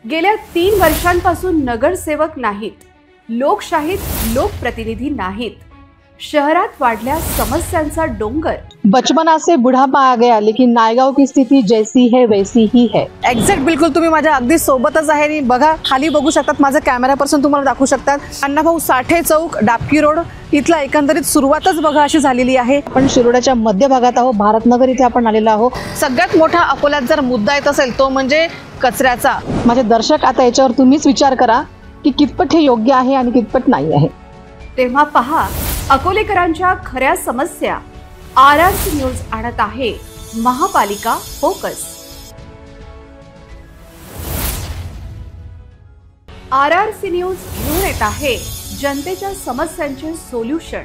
गेल्या 3 वर्षांपासून नगरसेवक नाहीत, लोकशाहीत लोकप्रतिनिधी नाहीत, शहरात वाढल्या समस्यांचा डोंगर। बचपना से बुढ़ापा आ गया, लेकिन नायगाव की स्थिति जैसी है वैसी ही है। एक्झॅक्ट बिलकुल तुम्ही माझ्या अगदी सोबतच आहे आणि बघा खाली बघू शकतात, माझा कॅमेरा पर्सन तुम्हाला दाखवू शकतात। अण्णाभाऊ साठे चौक, डाबकी रोड इथला एकंदरीत सुरुवातच बघा अशी झालेली आहे। आपण शिरोड्याच्या मध्य भागात आहोत, भारतनगर इथे आपण आलेलो आहोत। सगळ्यात मोठा अकोल्यात जर मुद्दा येत असेल तो म्हणजे कचऱ्याचा। माझे दर्शक, आता याच्यावर तुम्हीच विचार करा की कितपत हे योग्य आहे आणि कितपत नाही आहे। तेव्हा पहा, अकोलेकरांच्या खऱ्या समस्या RRC न्यूज आणत आहे महापालिका फोकस। RRC न्यूज घेऊन येत आहे जनतेच्या समस्यांचे सोल्युशन,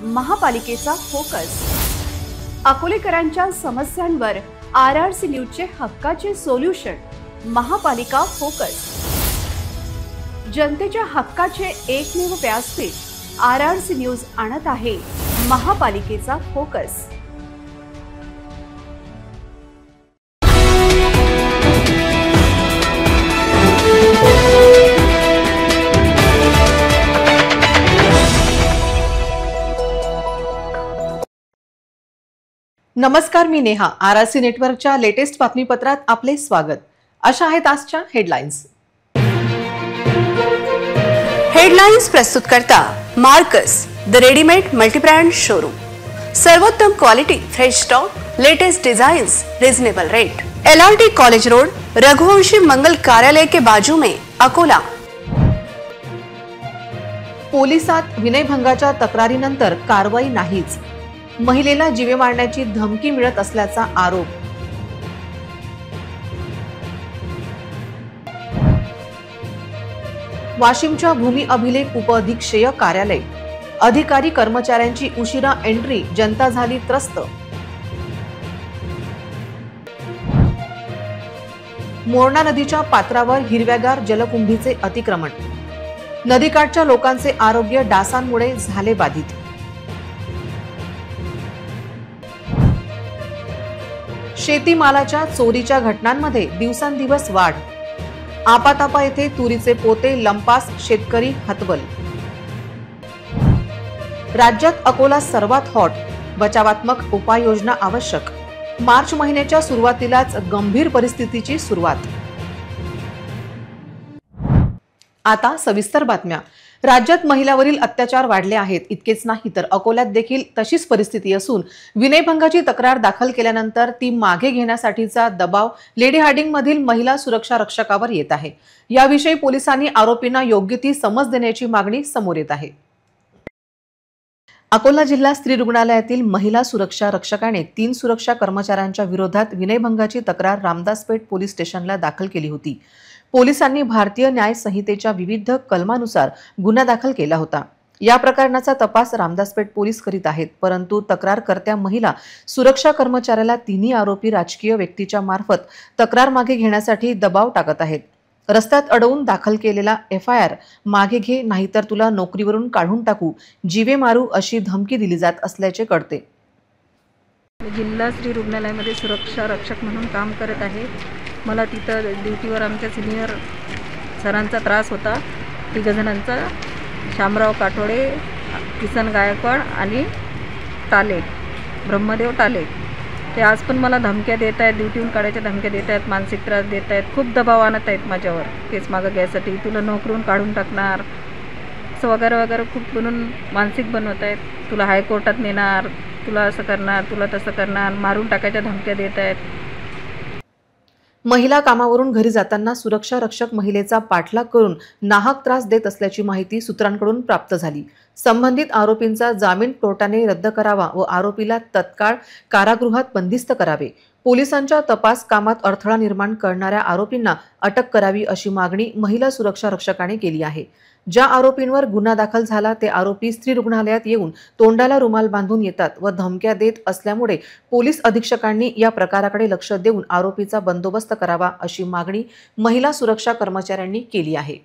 महापालिकेचा फोकस। अकोलेकरांच्या समस्यांवर RRC न्यूजचे हक्काचे सोल्युशन, महापालिका फोकस। जनतेच्या हक्काचे एकमेव व्यासपीठ RRC न्यूज आणत आहे महापालिकेचा फोकस। नमस्कार, मी नेहा। RRC नेटवर्कच्या लेटेस्ट बातमीपत्रात आपले स्वागत। अशा आहेत आजच्या हेडलाईन्स। हेडलाइन्स प्रस्तुत करता Marcus, the readymade multibrand showroom. सर्वोत्तम quality, fresh stock, latest designs, reasonable rate. LRT college road, Raghuvanshi Mangal Karyalaya के बाजू में, अकोला। पोलिसात विनयभंगाच्या तक्रारीनंतर कारवाई नाहीच, महिलेला जीवे मारण्याची धमकी मिळत असल्याचा आरोप। वाशिमच्या भूमी अभिलेख उपअधीक्षय कार्यालय, अधिकारी कर्मचाऱ्यांची उशिरा एंट्री, जनता झाली त्रस्त। मोरणा नदीच्या पात्रावर हिरव्यागार जलकुंभीचे अतिक्रमण, नदीकाठच्या लोकांचे आरोग्य डासांमुळे झाले बाधित। शेतीमालाच्या चोरीच्या घटनांमध्ये दिवसांदिवस वाढ, आपातापा येथे तुरीचे पोते लंपास, शेतकरी हतबल। राज्यात अकोला सर्वात हॉट, बचावात्मक उपाययोजना आवश्यक, मार्च महिन्याच्या सुरुवातीलाच गंभीर परिस्थितीची सुरुवात। आता सविस्तर बातम्या। राज्यात महिलांवरील अत्याचार वाढले आहेत। इतकेच नाही तर अकोल्यात देखील तशीच परिस्थिती असून विनयभंगाची तक्रार दाखल केल्यानंतर ती मागे घेण्यासाठीचा दबाव लेडी हार्डिंग मधील महिला सुरक्षा रक्षकावर येत आहे। याविषयी पोलिसांनी आरोपींना योग्य ती समज देण्याची मागणी समोर येत आहे। अकोला जिल्हा स्त्री रुग्णालयातील महिला सुरक्षा रक्षकाने 3 सुरक्षा कर्मचाऱ्यांच्या विरोधात विनयभंगाची तक्रार रामदासपेठ पोलीस स्टेशनला दाखल केली होती। पोलिसांनी भारतीय न्याय संहितेच्या विविध कलमानुसार गुन्हा दाखल केला होता। या प्रकरणाचा तपास रामदासपेठ पोलीस करीत आहेत, परंतु तक्रारकर्त्या महिला सुरक्षा कर्मचाऱ्याला तिन्ही आरोपी राजकीय व्यक्तीच्या मार्फत तक्रार मागे घेण्यासाठी दबाव टाकत आहेत। रस्त्यात अडवून दाखल केलेला FIR मागे घे, नाहीतर तुला नोकरीवरून काढून टाकू, जीवे मारू अशी धमकी दिली जात असल्याचे कळते। जिल्हा स्त्री रुग्णालयामध्ये सुरक्षा रक्षक म्हणून काम करत आहे। मला तिथं ड्युटीवर आमच्या सिनियर सरांचा त्रास होता, 3 जणांचा, शामराव काठोडे, किसन गायकवाड आणि टाले, ब्रह्मदेव टाले। ते आज पण मला धमक्या देत आहेत, ड्युटीहून काढायच्या धमक्या देत आहेत, मानसिक त्रास देत आहेत, खूप दबाव आणत आहेत माझ्यावर केस मागं घ्यायसाठी, तुला नोकरीहून काढून टाकणार असं वगैरे वगैरे खूप बनून मानसिक बनवत आहेत। तुला हायकोर्टात नेणार, तुला असं करणार, तुला तसं करणार, मारून टाकायच्या धमक्या देत आहेत। महिला कामावरून घरी जाताना सुरक्षा रक्षक महिलेचा पाठलाग करून नाहक त्रास देत असल्याची माहिती सूत्रांकडून प्राप्त झाली। संबंधित आरोपींचा जामीन कोर्टाने रद्द करावा व आरोपीला तत्काळ कारागृहात बंदिस्त करावे। पोलिसांच्या तपास कामात अडथळा निर्माण करणाऱ्या आरोपींना अटक करावी अशी मागणी महिला सुरक्षा रक्षकाने केली आहे। ज्या आरोपींवर गुन्हा दाखल झाला ते आरोपी स्त्री रुग्णालयात येऊन तोंडाला रुमाल बांधून येतात व धमक्या देत असल्यामुळे पोलीस अधीक्षकांनी या प्रकाराकडे लक्ष देऊन आरोपीचा बंदोबस्त करावा अशी मागणी महिला सुरक्षा कर्मचाऱ्यांनी केली आहे।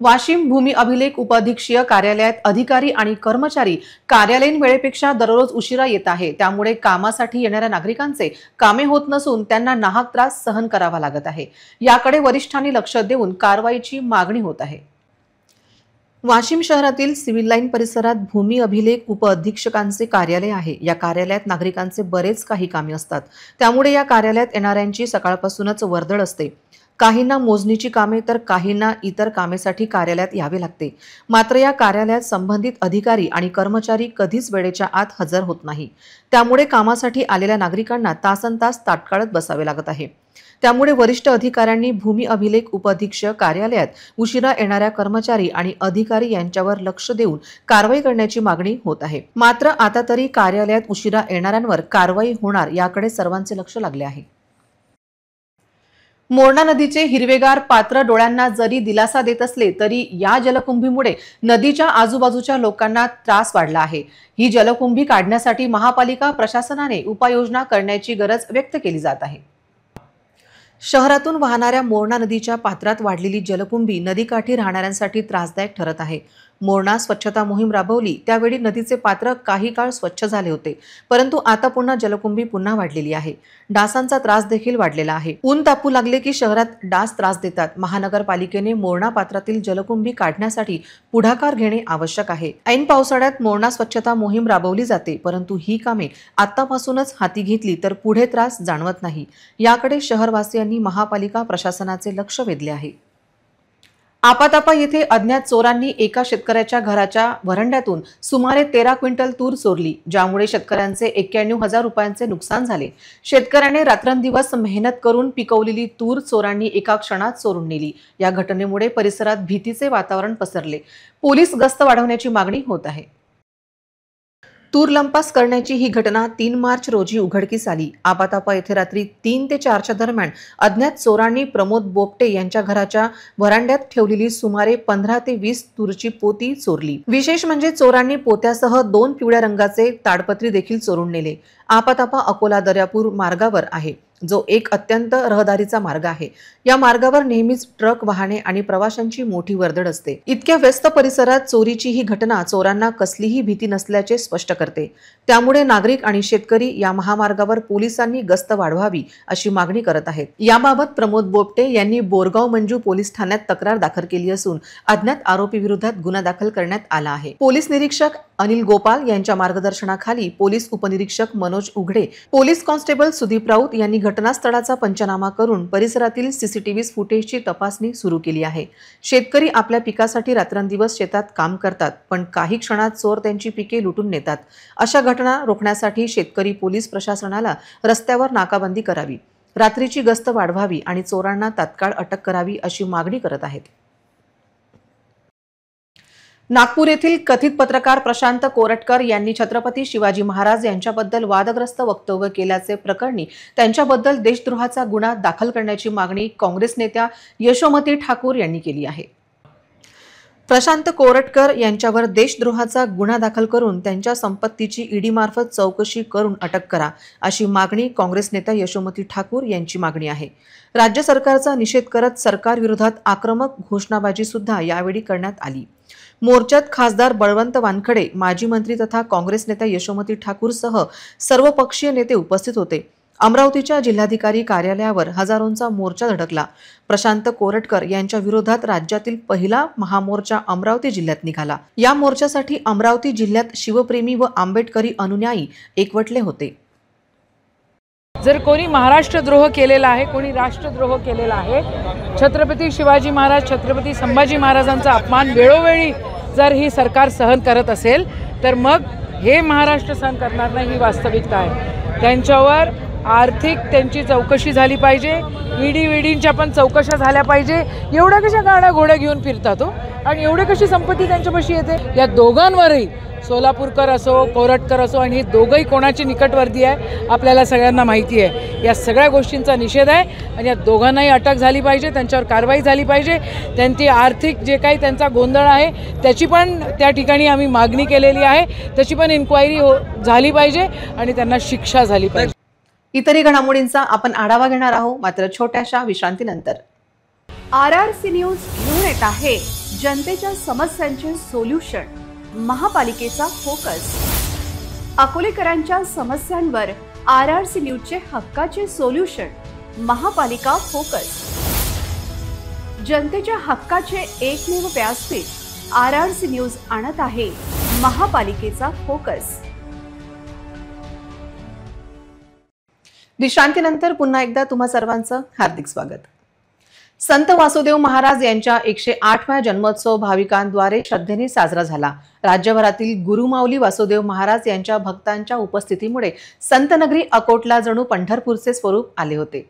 वाशिम भूमी अभिलेख उपअधीक्षीय कार्यालयात अधिकारी आणि कर्मचारी कार्यालयीन वेळेपेक्षा दररोज उशिरा येत आहे। त्यामुळे कामासाठी येणाऱ्या नागरिकांचे कामे होत नसून त्यांना नाहक त्रास सहन करावा लागत आहे। याकडे वरिष्ठांनी लक्ष देऊन कारवाईची मागणी होत आहे। वाशिम शहरातील सिव्हिल लाईन परिसरात भूमी अभिलेख उपअधीक्षकांचे कार्यालय आहे। या कार्यालयात नागरिकांचे बरेच काही कामे असतात। त्यामुळे या कार्यालयात येणाऱ्यांची सकाळपासूनच वर्दळ असते। काहींना मोजणीची कामे तर काहींना इतर कामेसाठी कार्यालयात यावे लागते। मात्र या कार्यालयात संबंधित अधिकारी आणि कर्मचारी कधीच वेळेच्या आत हजर होत नाही। त्यामुळे कामासाठी आलेल्या नागरिकांना तासनतास ताटकळत बसावे लागत आहे। त्यामुळे वरिष्ठ अधिकाऱ्यांनी भूमी अभिलेख उपअधीक्षक कार्यालयात उशिरा येणाऱ्या कर्मचारी आणि अधिकारी यांच्यावर लक्ष देऊन कारवाई करण्याची मागणी होत आहे। मात्र आता तरी कार्यालयात उशिरा येणाऱ्यांवर कारवाई होणार याकडे सर्वांचे लक्ष लागले आहे। मोरणा नदीचे हिरवेगार पात्र डोळ्यांना जरी दिलासा देत असले तरी या जलकुंभीमुळे नदीच्या आजूबाजूच्या लोकांना त्रास वाढला आहे। ही जलकुंभी काढण्यासाठी महापालिका प्रशासनाने उपाययोजना करण्याची गरज व्यक्त केली जात आहे। शहरातून वाहणाऱ्या मोरणा नदीच्या पात्रात वाढलेली जलकुंभी नदीकाठी राहणाऱ्यांसाठी त्रासदायक ठरत आहे। मोरणा स्वच्छता मोहीम राबवली त्यावेळी नदीचे पात्र काही काळ स्वच्छ झाले होते, परंतु आता पुन्हा जलकुंभी पुन्हा वाढलेली आहे। डासांचा त्रास देखील वाढलेला आहे। ऊन तापू लागले की शहरात डास त्रास देतात। महानगरपालिकेने मोरणा पात्रातील जलकुंभी काढण्यासाठी पुढाकार घेणे आवश्यक आहे। ऐन पावसाळ्यात मोरणा स्वच्छता मोहीम राबवली जाते, परंतु ही कामे आतापासूनच हाती घेतली तर पुढे त्रास जाणवत नाही। याकडे शहरवासियांनी महापालिका प्रशासनाचे लक्ष वेधले आहे। आपातापा येथे अज्ञात चोरांनी एका शेतकऱ्याच्या घराच्या व्हरांड्यातून सुमारे 13 क्विंटल तूर चोरली, ज्यामुळे शेतकऱ्यांचे 91,000 रुपयांचे नुकसान झाले। शेतकऱ्याने रात्रंदिवस मेहनत करून पिकवलेली तूर चोरांनी एका क्षणात चोरून नेली। या घटनेमुळे परिसरात भीतीचे वातावरण पसरले। पोलीस गस्त वाढवण्याची मागणी होत आहे। तूर लंपास करण्याची ही घटना 3 मार्च रोजी उघडकीस आली। आपातापा येथे रात्री 3 ते 4च्या दरम्यान अज्ञात चोरांनी प्रमोद बोपटे यांच्या घराच्या व्हरांड्यात ठेवलेली सुमारे 15 ते 20 तूरची पोती चोरली। विशेष म्हणजे चोरांनी पोत्यासह 2 पिवळ्या रंगाचे ताडपत्री देखील चोरून नेले। आपातापा अकोला दर्यापूर मार्गावर आहे, जो एक अत्यंत रहदारीचा मार्ग आहे। या मार्गावर नेहमीच ट्रक वाहने आणि प्रवाशांची मोठी वर्दळ असते। इतक्या व्यस्त परिसरात चोरीची ही घटना चोरांना कसलीही भीती नसल्याचे स्पष्ट करते। त्यामुळे नागरिक आणि शेतकरी या महामार्गावर पोलिसांनी गस्त वाढवावी अशी मागणी करत आहेत। याबाबत प्रमोद बोपटे यांनी बोरगाव मंजू पोलीस ठाण्यात तक्रार दाखल केली असून अज्ञात आरोपी विरोधात गुन्हा दाखल करण्यात आला आहे। पोलीस निरीक्षक अनिल गोपाल यांच्या मार्गदर्शनाखाली पोलीस उपनिरीक्षक मनोज उघडे, पोलीस कॉन्स्टेबल सुदीप राऊत यांनी घटनास्थळाचा पंचनामा करून परिसरातील सीसीटीव्ही फुटेजची तपासणी सुरू केली आहे। शेतकरी आपल्या पिकासाठी रात्रंदिवस शेतात काम करतात, पण काही क्षणात चोर त्यांची पिके लुटून नेतात। अशा घटना रोखण्यासाठी शेतकरी पोलीस प्रशासनाला रस्त्यावर नाकाबंदी करावी, रात्रीची गस्त वाढवावी आणि चोरांना तात्काळ अटक करावी अशी मागणी करत आहेत। नागपूर येथील कथित पत्रकार प्रशांत कोरटकर यांनी छत्रपती शिवाजी महाराज यांच्याबद्दल वादग्रस्त वक्तव्य केल्याचे प्रकरणी त्यांच्याबद्दल देशद्रोहाचा गुन्हा दाखल करण्याची मागणी काँग्रेस नेत्या यशोमती ठाकूर यांनी केली आहे। प्रशांत कोरटकर यांच्यावर देशद्रोहाचा गुन्हा दाखल करून त्यांच्या संपत्तीची ईडी मार्फत चौकशी करून अटक करा अशी मागणी काँग्रेस नेत्या यशोमती ठाकूर यांची मागणी आहे। राज्य सरकारचा निषेध करत सरकार विरोधात आक्रमक घोषणाबाजी सुद्धा यावेळी करण्यात आली। मोर्चात खासदार बळवंत वानखडे, माजी मंत्री तथा काँग्रेस नेत्या यशोमती ठाकूरसह सर्व पक्षीय नेते उपस्थित होते। अमरावतीच्या जिल्हाधिकारी कार्यालयावर हजारोंचा मोर्चा धडकला। प्रशांत कोरटकर यांच्या विरोधात राज्यातील पहिला महामोर्चा अमरावती जिल्ह्यात निघाला। या मोर्चासाठी अमरावती जिल्ह्यात शिवप्रेमी व आंबेडकरी अनुयायी एकवटले होते। जर कोणी महाराष्ट्रद्रोह केलेला आहे, कोणी राष्ट्रद्रोह केलेला आहे, छत्रपती शिवाजी महाराज, छत्रपती संभाजी महाराजांचा अपमान वेळोवेळी जर ही सरकार सहन करत असेल तर मग हे महाराष्ट्र सहन करणार नाही, ही वास्तविकता आहे। त्यांच्यावर आर्थिक त्यांची चौकशी झाली पाहिजे, ईडींच्या पण चौकशा झाल्या पाहिजे। एवढ्या कशा गाड्या घोड्या घेऊन फिरतात हो, आणि एवढी कशी संपत्ती त्यांच्यापाशी येते? या दोघांवरही, सोलापूरकर असो, कोरटकर असो, आणि हे दोघंही कोणाची निकटवर्ती आहे आपल्याला सगळ्यांना माहिती आहे। या सगळ्या गोष्टींचा निषेध आहे आणि या दोघांनाही अटक झाली पाहिजे, त्यांच्यावर कारवाई झाली पाहिजे। त्यांची आर्थिक जे काही त्यांचा गोंधळ आहे त्याची पण त्या ठिकाणी आम्ही मागणी केलेली आहे, त्याची पण इन्क्वायरी झाली पाहिजे आणि त्यांना शिक्षा झाली पाहिजे। इतरही घडामोडींचा आपण आढावा घेणार आहोत, मात्र छोट्याशा विश्रांतीनंतर। RRC न्यूज घेऊन येत आहे जनतेच्या समस्यांचे सोल्युशन, महापालिकेचा फोकस। अकोलेकरांच्या समस्यांवर RRC न्यूजचे हक्काचे सोल्युशन, महापालिका फोकस। जनतेच्या हक्काचे एकमेव व्यासपीठ RRC न्यूज आणत आहे महापालिकेचा फोकस। विश्रांतीनंतर पुन्हा एकदा तुम्हा सर्वांचं हार्दिक स्वागत। संत वासुदेव महाराज यांच्या 108व्या जन्मोत्सव भाविकांद्वारे श्रद्धेने साजरा झाला। राज्यभरातील गुरुमाऊली वासुदेव महाराज यांच्या भक्तांच्या उपस्थितीमुळे संतनगरी अकोटला जणू पंढरपूरचे स्वरूप आले होते।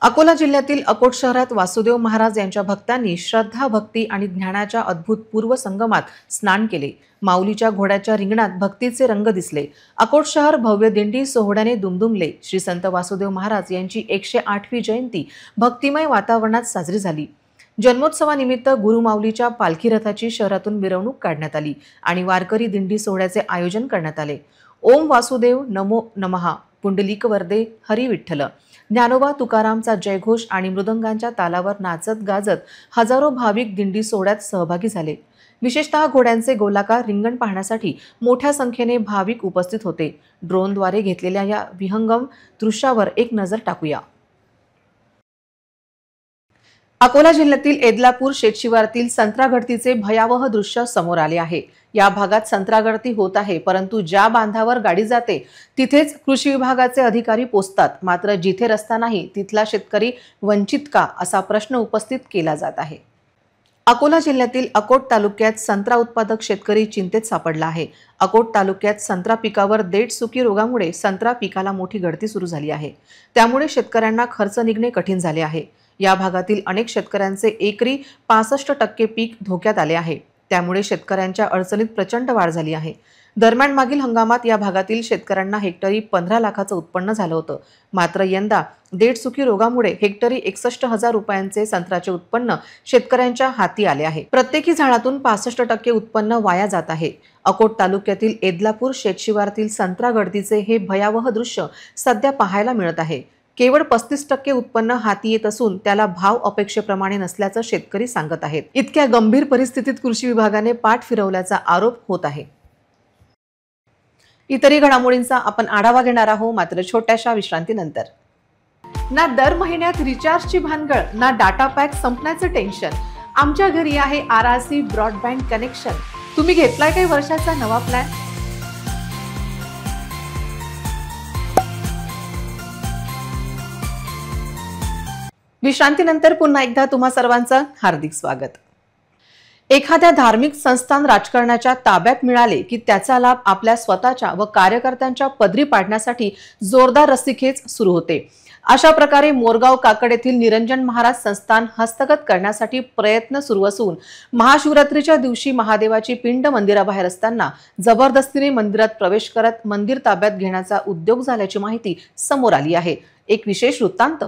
अकोला जिल्ह्यातील अकोट शहरात वासुदेव महाराज यांच्या भक्तांनी श्रद्धा, भक्ती आणि ज्ञानाच्या अद्भुतपूर्व संगमात स्नान केले। माऊलीच्या घोड्याच्या रिंगणात भक्तीचे रंग दिसले। अकोट शहर भव्य दिंडी सोहळ्याने दुमदुमले। श्री संत वासुदेव महाराज यांची 108वी जयंती भक्तिमय वातावरणात साजरी झाली। जन्मोत्सवानिमित्त गुरुमाऊलीच्या पालखी रथाची शहरातून मिरवणूक काढण्यात आली आणि वारकरी दिंडी सोहळ्याचे आयोजन करण्यात आले। ओम वासुदेव नमो नमः, पुंडलिक वरदे, हरी विठ्ठल, ज्ञानोबा तुकारामचा जयघोष आणि मृदंगांच्या तालावर नाचत गाजत हजारो भाविक दिंडी सोहळ्यात सहभागी झाले। विशेषतः घोड्यांचे गोलाकार रिंगण पाहण्यासाठी मोठ्या संख्येने भाविक उपस्थित होते। ड्रोनद्वारे घेतलेल्या या विहंगम दृश्यावर एक नजर टाकूया। अकोला जिल्ह्यातील एदलापूर शेतशिवारातील संत्रा गळतीचे भयावह दृश्य समोर आले आहे। या भागात संत्रा गळती होत आहे, परंतु ज्या बांधावर गाडी जाते तिथेच कृषी विभागाचे अधिकारी पोहोचतात, मात्र जिथे रस्ता नाही तिथला शेतकरी वंचित का, असा प्रश्न उपस्थित केला जात आहे। अकोला जिल्ह्यातील अकोट तालुक्यात संत्रा उत्पादक शेतकरी चिंतेत सापडला आहे। अकोट तालुक्यात संत्रा पिकावर देठसुकी रोगामुळे संत्रा पिकाला मोठी गळती सुरू झाली आहे। त्यामुळे शेतकऱ्यांना खर्च निघणे कठीण झाले आहे। या भागातील अनेक शेतकऱ्यांचे एकरी 65% पीक धोक्यात आले आहे। त्यामुळे शेतकऱ्यांच्या अडचणीत प्रचंड वाढ झाली आहे। दरम्यान मागील हंगामात या भागातील शेतकऱ्यांना हेक्टरी 15 लाखाचं उत्पन्न झालं होतं, मात्र यंदा देठसुकी रोगामुळे हेक्टरी 61,000 रुपयांचे संत्र्याचे उत्पन्न शेतकऱ्यांच्या हाती आले आहे। प्रत्येकी झाडातून 65% उत्पन्न वाया जात आहे। अकोट तालुक्यातील एदलापूर शेतशिवारातील संत्रा गळतीचे हे भयावह दृश्य सध्या पाहायला मिळत आहे। केवळ 35% उत्पन्न हाती येत असून त्याला भाव अपेक्षेप्रमाणे नसल्याचं शेतकरी सांगत आहेत। इतक्या गंभीर परिस्थितीत कृषी विभागाने पाठ फिरवल्याचा आरोप होत आहे। इतरही घडामोडींचा आपण आढावा घेणार आहोत, मात्र छोट्याशा विश्रांतीनंतर। ना दर महिन्यात रिचार्जची भानगड, ना डाटा पॅक संपण्याचं टेन्शन। आमच्या घरी आहे RRC ब्रॉडबँड कनेक्शन। तुम्ही घेतलाय काही वर्षाचा नवा प्लॅन? विश्रांतीनंतर पुन्हा एकदा तुम्हा सर्वांचं हार्दिक स्वागत। एखाद्या धार्मिक संस्थान राजकारणाच्या ताब्यात मिळाले की त्याचा लाभ आपल्या स्वतःच्या व कार्यकर्त्यांच्या पदरी पाडण्यासाठी जोरदार रस्सीखेच सुरू होते। अशा प्रकारे मोरगाव काकड येथील निरंजन महाराज संस्थान हस्तगत करण्यासाठी प्रयत्न सुरू असून महाशिवरात्रीच्या दिवशी महादेवाची पिंड मंदिराबाहेर असताना जबरदस्तीने मंदिरात प्रवेश करत मंदिर ताब्यात घेण्याचा उद्योग झाल्याची माहिती समोर आली आहे। एक विशेष वृत्तांत।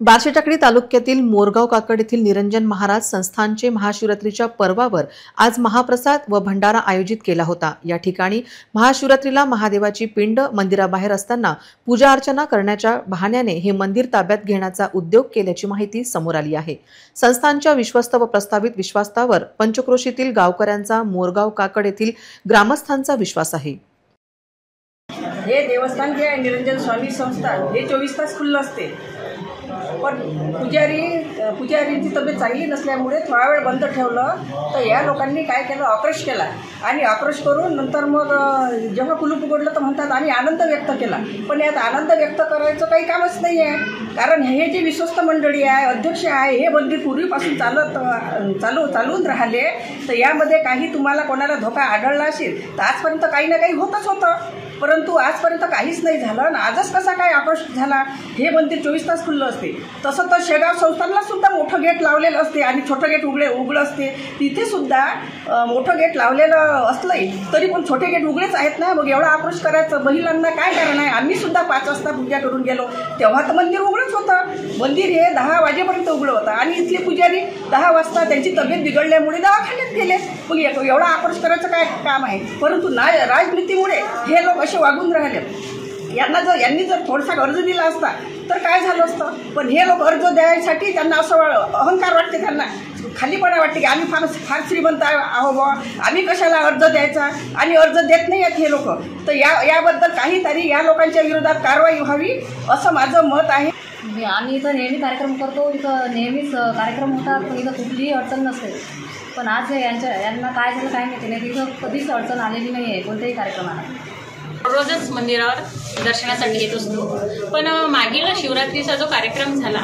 बार्शीटाकळी तालुक्यातील मोरगाव काकड येथील निरंजन महाराज संस्थानचे महाशिवरात्रीच्या पर्वावर आज महाप्रसाद व भंडारा आयोजित केला होता। या ठिकाणी महाशिवरात्रीला महादेवाची पिंड मंदिराबाहेर असताना पूजा अर्चना करण्याच्या बहाण्याने हे मंदिर ताब्यात घेण्याचा उद्योग केल्याची माहिती समोर आली आहे। संस्थानच्या विश्वस्त व प्रस्तावित विश्वासावर पंचक्रोशीतील गावकऱ्यांचा, मोरगाव काकड येथील ग्रामस्थांचा विश्वास आहे। हे देवस्थान जे आहे निरंजन स्वामी संस्थान हे 24 तास खुल्लं असते, पण पुजारींची तब्येत चांगली नसल्यामुळे थोडा वेळ बंद ठेवलं। तर या लोकांनी काय केलं, आक्रोश केला आणि आक्रोश करून नंतर मग जेव्हा कुलूप उघडलं तर म्हणतात आम्ही आनंद व्यक्त केला, पण यात आनंद व्यक्त करायचं काही कामच नाही आहे। कारण हे जे विश्वस्त मंडळी आहे, अध्यक्ष आहे, हे मंदिर पूर्वीपासून चालून राहिले, तर यामध्ये काही तुम्हाला कोणाला धोका आढळला असेल तर आजपर्यंत काही ना काही होतच होतं, परंतु आजपर्यंत काहीच नाही झालं आणि आजच कसा काय आक्रोश झाला। हे मंदिर 24 तास खुल्लं असते। तसं तर शेगाव संस्थानला सुद्धा मोठं गेट लावलेलं असते आणि छोटं गेट उघडं असते, तिथे सुद्धा मोठं गेट लावलेलं असलंही तरी पण छोटे गेट उघडेच आहेत ना। मग एवढा आक्रोश करायचं महिलांना काय कारण आहे? आम्ही सुद्धा 5 वाजता पूजा करून गेलो तेव्हा तर मंदिर उघडंच होतं। मंदिर हे 10 वाजेपर्यंत उघडं होतं आणि इथले पुजारी 10 वाजता त्यांची तब्येत बिघडल्यामुळे दवाखान्यात गेले। मग एवढा आक्रोश करायचं काय काम आहे? परंतु राजनीतीमुळे हे लोक असे वागून राहिले। यांनी जर थोडासा अर्ज दिला असता तर काय झालं असतं. पण हे लोक अर्ज द्यायसाठी त्यांना असं अहंकार वाटते, त्यांना खालीपणा वाटते की आम्ही फार श्रीमंत आहो बा, आम्ही कशाला अर्ज द्यायचा, आणि अर्ज देत नाही आहेत हे लोक. तर याबद्दल काहीतरी या लोकांच्या विरोधात कारवाई व्हावी असं माझं मत आहे. आम्ही इथं नेहमी कार्यक्रम करतो, इथं नेहमीच कार्यक्रम होतात, पण इथं कुठलीही अडचण नसते. पण आज यांना काय झालं काय माहिती नाही, इथं कधीच अडचण आलेली नाही आहे कोणत्याही कार्यक्रमाला. रोजच मंदिरावर दर्शनासाठी येत असतो. पण मागील शिवरात्रीचा जो कार्यक्रम झाला,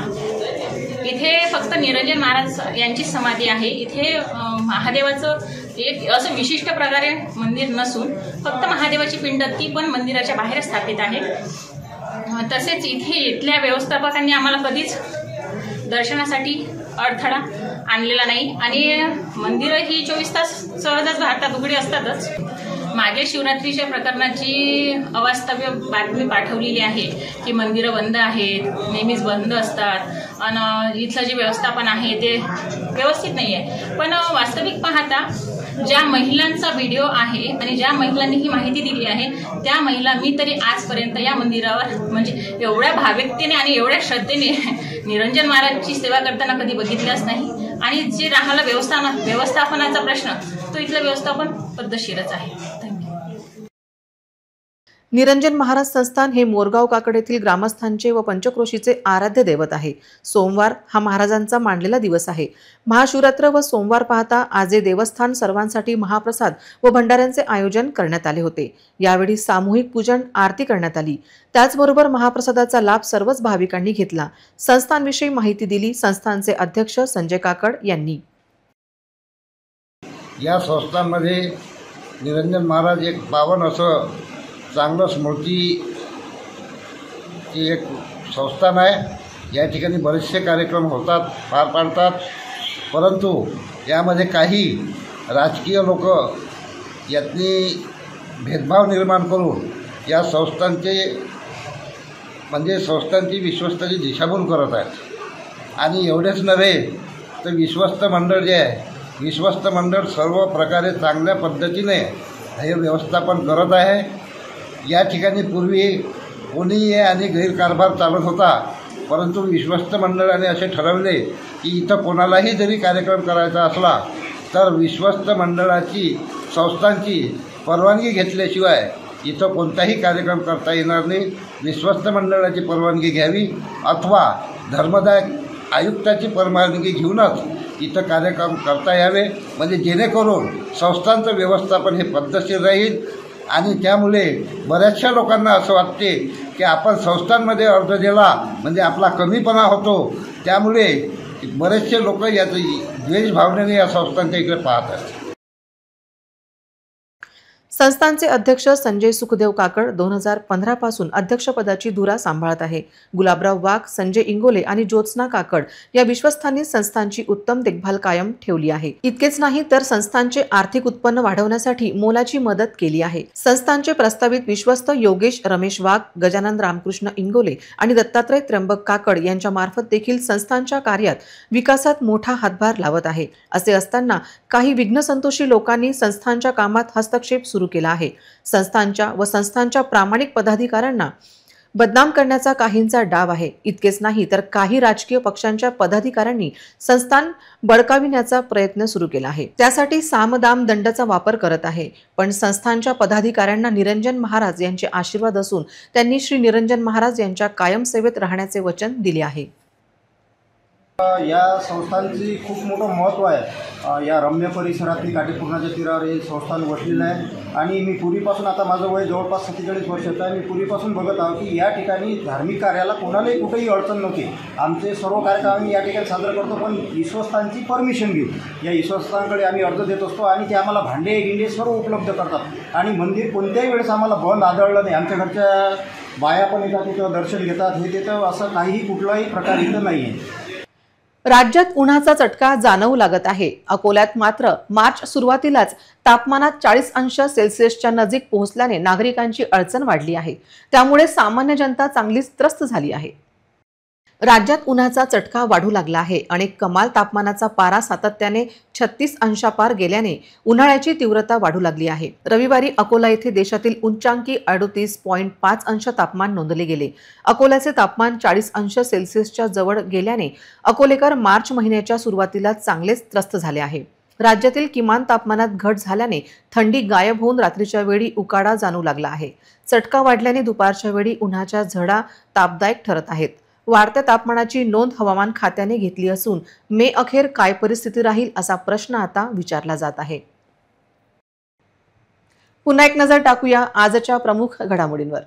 इथे फक्त निरंजन महाराज यांची समाधी आहे. इथे महादेवाचं एक असं विशिष्ट प्रकारे मंदिर नसून फक्त महादेवाची पिंड ती पण मंदिराच्या बाहेर स्थापित आहे. तसेच इथल्या व्यवस्थापकांनी आम्हाला कधीच दर्शनासाठी अडथळा आणलेला नाही, आणि मंदिरं ही 24 तास सहजच भारतात उघडी असतातच. मागे शिवरात्रीच्या प्रकरणाची अवास्तव्य बातमी पाठवलेली आहे की मंदिरं बंद आहेत, नेहमीच बंद असतात, आणि इथलं जे व्यवस्थापन आहे ते व्यवस्थित नाही आहे. पण वास्तविक पाहता ज्या महिलांचा व्हिडिओ आहे आणि ज्या महिलांनी ही माहिती दिली आहे, त्या महिला मी तरी आजपर्यंत या मंदिरावर म्हणजे एवढ्या भाविकतेने आणि एवढ्या श्रद्धेने निरंजन महाराजची सेवा करताना कधी बघितल्याच नाही. आणि जे राहिला व्यवस्थापनाचा प्रश्न, तो इथलं व्यवस्थापन पद्धतशीरच आहे. निरंजन महाराज संस्थान हे मोरगाव काकड येथील ग्रामस्थांचे व पंचक्रोशीचे आराध्य दैवत आहे. सोमवार हा महाराजांचा मानलेला दिवस आहे. महाशिवरात्र व सोमवार पाहता आज हे देवस्थान सर्वांसाठी महाप्रसाद व भंडाऱ्यांचे आयोजन करण्यात आले होते. यावेळी सामूहिक पूजन आरती करण्यात आली. त्याचबरोबर महाप्रसादाचा लाभ सर्वच भाविकांनी घेतला. संस्थानविषयी माहिती दिली संस्थानचे अध्यक्ष संजय काकड यांनी. या संस्थांमध्ये निरंजन महाराज एक पावन असं चांगलं स्मृतीची एक संस्थान आहे. या ठिकाणी बरेचसे कार्यक्रम होतात, पार पाडतात, परंतु यामध्ये काही राजकीय लोक यातनी भेदभाव निर्माण करून या संस्थांची विश्वस्ताची दिशाभूल करत आहेत. आणि एवढेच नव्हे तर विश्वस्त मंडळ जे आहे, विश्वस्त मंडळ सर्व प्रकारे चांगल्या पद्धतीने हे व्यवस्थापन करत आहे. या ठिकाणी पूर्वी कोणीही आणि गैरकारभार चालत होता, परंतु विश्वस्त मंडळाने असे ठरवले की इथं कोणालाही जरी कार्यक्रम करायचा असला तर विश्वस्त मंडळाची संस्थांची परवानगी घेतल्याशिवाय इथं कोणताही कार्यक्रम करता येणार नाही. विश्वस्त मंडळाची परवानगी घ्यावी अथवा धर्मदाय आयुक्ताची परवानगी घेऊनच इथं कार्यक्रम करता यावे, म्हणजे जेणेकरून संस्थांचं व्यवस्थापन हे पद्धतशीर राहील. आणि त्यामुळे बऱ्याचशा लोकांना असं वाटते की आपण संस्थांमध्ये अर्ज दिला म्हणजे आपला कमीपणा होतो. त्यामुळे बरेचसे लोक या द्वेष भावनेने या संस्थांच्या इकडे पाहत आहेत. संस्थानचे अध्यक्ष संजय सुखदेव काकड 2015 पासून अध्यक्षपदाची धुरा सांभाळत आहे. गुलाबराव वाघ, संजय इंगोले आणि ज्योत्स्ना काकड या विश्वस्तांनी संस्थांची उत्तम देखभाल कायम ठेवली आहे. इतकेच नाही तर संस्थांचे आर्थिक उत्पन्न वाढवण्यासाठी मोलाची मदत केली आहे. संस्थांचे प्रस्तावित विश्वस्त योगेश रमेश वाघ, गजानन रामकृष्ण इंगोले आणि दत्तात्रय त्र्यंबक काकड यांच्या मार्फत देखील संस्थांच्या कार्यात विकासात मोठा हातभार लावत आहे. असे असताना काही विघ्नसंतोषी लोकांनी संस्थांच्या कामात हस्तक्षेप सुरू केला आहे. संस्थांच्या प्रामाणिक पदाधिकाऱ्यांना बदनाम करण्याचा काहींचा डाव आहे. इतकेच नाही तर काही राजकीय पक्षांच्या पदाधिकाऱ्यांनी संस्थान बळकाविण्याचा प्रयत्न सुरू केला आहे. त्यासाठी सामदाम दंडाचा वापर करत आहे. पण संस्थांच्या पदाधिकाऱ्यांना निरंजन महाराज यांचे आशीर्वाद असून त्यांनी श्री निरंजन महाराज यांच्या कायम सेवेत राहण्याचे वचन दिले आहे. या संस्थांची खूप मोठं महत्त्व आहे. या रम्य परिसरातील काटेपूर्णाच्या तीरावर हे संस्थान वसलेलं आहे. आणि मी पूर्वीपासून, आता माझं वय जवळपास 47 वर्षाचं आहे, मी पूर्वीपासून बघत आहो की या ठिकाणी धार्मिक कार्याला कोणालाही कुठेही अडचण नव्हती. आमचे सर्व कार्यक्रम आम्ही या ठिकाणी साजरा करतो, पण विश्वस्तांची परमिशन घेऊ या विश्वस्तांकडे आम्ही अर्ज देत असतो आणि ते आम्हाला भांडे गिंडे सर्व उपलब्ध करतात. आणि मंदिर कोणत्याही वेळेस आम्हाला बंद आढळलं नाही. आमच्या घरच्या बाया पण येतात, तिथं दर्शन घेतात, हे तिथं असं काहीही कुठलाही प्रकार इथं नाही आहे. राज्यात उन्हाचा चटका जाणवू लागत आहे. अकोल्यात मात्र मार्च सुरुवातीलाच तापमानात 40 अंश सेल्सिअसच्या नजीक पोहोचल्याने नागरिकांची अडचण वाढली आहे. त्यामुळे सामान्य जनता चांगलीच त्रस्त झाली आहे. राज्यात उन्हाचा चटका वाढू लागला आहे. अनेक कमाल तापमानाचा पारा सातत्याने 36 अंशापार गेल्याने उन्हाळ्याची तीव्रता वाढू लागली आहे. रविवारी अकोला येथे देशातील उच्चांकी 38.5 अंश तापमान नोंदले गेले. अकोल्याचे तापमान 40 अंश सेल्सिअसच्या जवळ गेल्याने अकोलेकर मार्च महिन्याच्या सुरुवातीला चांगलेच त्रस्त झाले आहे. राज्यातील किमान तापमानात घट झाल्याने थंडी गायब होऊन रात्रीच्या वेळी उकाडा जाणू लागला आहे. चटका वाढल्याने दुपारच्या वेळी उन्हाच्या झळा तापदायक ठरत आहेत. वाढत्या तापमानाची नोंद हवामान खात्याने घेतली असून मे अखेर काय परिस्थिती राहील असा प्रश्न आता विचारला जात आहे. पुन्हा एक नजर टाकूया आजच्या प्रमुख घडामोडींवर.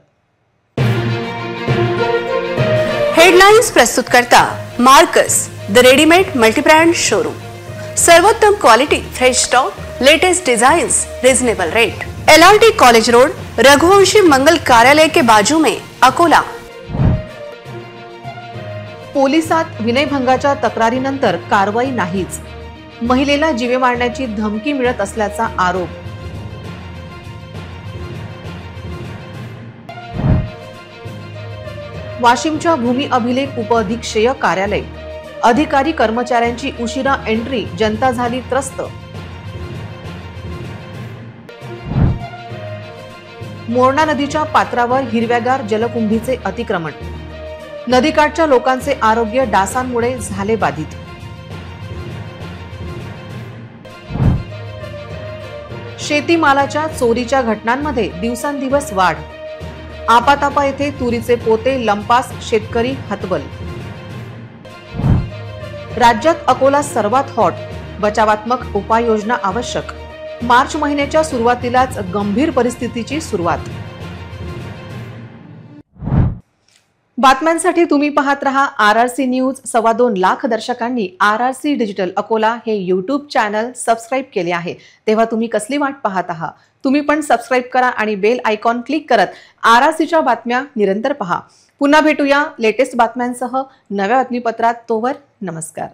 हेडलाइन्स प्रस्तुत करता Marcus the readymade multibrand showroom. सर्वोत्तम quality, fresh stock, latest designs, reasonable rate. LRT college road, Raghuvanshi Mangal Karyalaya के बाजू में, अकोला. पोलिसात विनयभंगाच्या तक्रारीनंतर कारवाई नाहीच. महिलेला जीवे मारण्याची धमकी मिळत असल्याचा आरोप. वाशिमच्या भूमी अभिलेख उपअधीक्षय कार्यालय, अधिकारी कर्मचाऱ्यांची उशिरा एंट्री, जनता झाली त्रस्त. मोरणा नदीच्या पात्रावर हिरव्यागार जलकुंभीचे अतिक्रमण. नदीकाठच्या लोकांचे आरोग्य डासांमुळे झाले बाधित. शेतीमालाच्या चोरीच्या घटनांमध्ये दिवसांदिवस वाढ. आपातापा येथे तुरीचे पोते लंपास, शेतकरी हतबल. राज्यात अकोला सर्वात हॉट, बचावात्मक उपाययोजना आवश्यक. मार्च महिन्याच्या सुरुवातीलाच गंभीर परिस्थितीची सुरुवात. बातम्यांसाठी तुम्ही पाहत रहा RRC न्यूज. 2.25 लाख दर्शकांनी RRC डिजिटल अकोला हे YouTube चॅनल सबस्क्राईब केले आहे. तेव्हा तुम्ही कसली वाट पाहत आहात? तुम्ही पण सबस्क्राईब करा आणि बेल आयकॉन क्लिक करत RRCच्या बातम्या निरंतर पहा. पुन्हा भेटूया लेटेस्ट बातम्यांसह नव्या बातमीपत्रात. तोवर नमस्कार.